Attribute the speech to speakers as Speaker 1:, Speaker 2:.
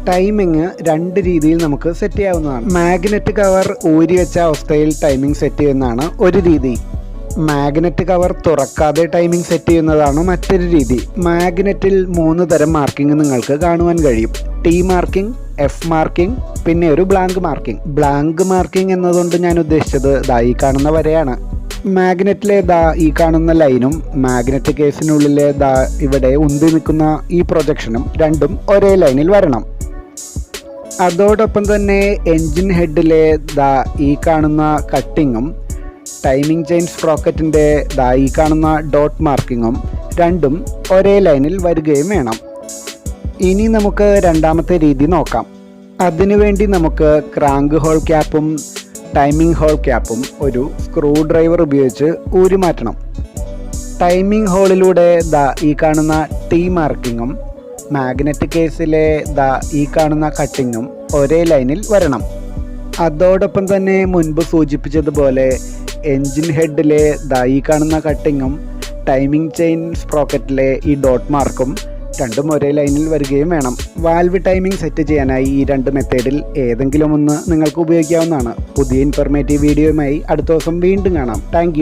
Speaker 1: Timing രണ്ട് രീതിയിൽ നമുക്ക് സെറ്റ് ചെയ്യാവുന്നതാണ്. മാഗ്നറ്റ് കവർ ഊരി വെച്ച അവസ്ഥയിൽ ടൈമിംഗ് സെറ്റ് ചെയ്യുന്നതാണ് ഒരു രീതി. മാഗ്നറ്റ് കവർ തുറക്കാതെ ടൈമിംഗ് സെറ്റ് ചെയ്യുന്നതാണ് മറ്റൊരു രീതി. മാഗ്നറ്റിൽ 3 തരം മാർക്കിംഗ് നിങ്ങൾക്ക് കാണുവാൻ കഴിയും. ടി മാർക്കിംഗ്, എഫ് മാർക്കിംഗ്, പിന്നെ ഒരു ബ്ലാങ്ക് മാർക്കിംഗ്. ബ്ലാങ്ക് മാർക്കിംഗ് എന്നതുകൊണ്ട് ഞാൻ ഉദ്ദേശിച്ചത് ഈ കാണുന്ന വരെയാണ്. മാഗ്നറ്റിലെ ഈ കാണുന്ന ലൈനും മാഗ്നറ്റ് കേസിനുള്ളിലെ ഇവിടെ ഉന്തി നിൽക്കുന്ന ഈ പ്രൊജക്ഷനും രണ്ടും ഒരേ ലൈനിൽ വരണം. അതോടൊപ്പം തന്നെ എൻജിൻ ഹെഡിലെ ഈ കാണുന്ന കട്ടിങ്ങും ടൈമിംഗ് ചെയിൻ സ്പ്രോക്കറ്റിൻ്റെ ഈ കാണുന്ന ഡോട്ട് മാർക്കിങ്ങും രണ്ടും ഒരേ ലൈനിൽ വരികയും വേണം. ഇനി നമുക്ക് രണ്ടാമത്തെ രീതി നോക്കാം. അതിനുവേണ്ടി നമുക്ക് ക്രാങ്ക് ഹോൾ ക്യാപ്പും ടൈമിംഗ് ഹോൾ ക്യാപ്പും ഒരു സ്ക്രൂ ഡ്രൈവർ ഉപയോഗിച്ച് ഊരി മാറ്റണം. ടൈമിംഗ് ഹോളിലൂടെ ഈ കാണുന്ന ടി മാർക്കിങ്ങും മാഗ്നറ്റ് കേസിലെ ഈ കാണുന്ന കട്ടിങ്ങും ഒരേ ലൈനിൽ വരണം. അതോടൊപ്പം തന്നെ മുൻപ് സൂചിപ്പിച്ചതുപോലെ എൻജിൻ ഹെഡിലെ ഈ കാണുന്ന കട്ടിങ്ങും ടൈമിംഗ് ചെയിൻ സ്പ്രോക്കറ്റിലെ ഈ ഡോട്ട് മാർക്കും രണ്ടും ഒരേ ലൈനിൽ വരികയും വേണം. വാൽവ് ടൈമിംഗ് സെറ്റ് ചെയ്യാനായി ഈ 2 മെത്തേഡിൽ ഏതെങ്കിലും ഒന്ന് നിങ്ങൾക്ക് ഉപയോഗിക്കാവുന്നതാണ്. പുതിയ ഇൻഫർമേറ്റീവ് വീഡിയോയുമായി അടുത്ത ദിവസം വീണ്ടും കാണാം. താങ്ക്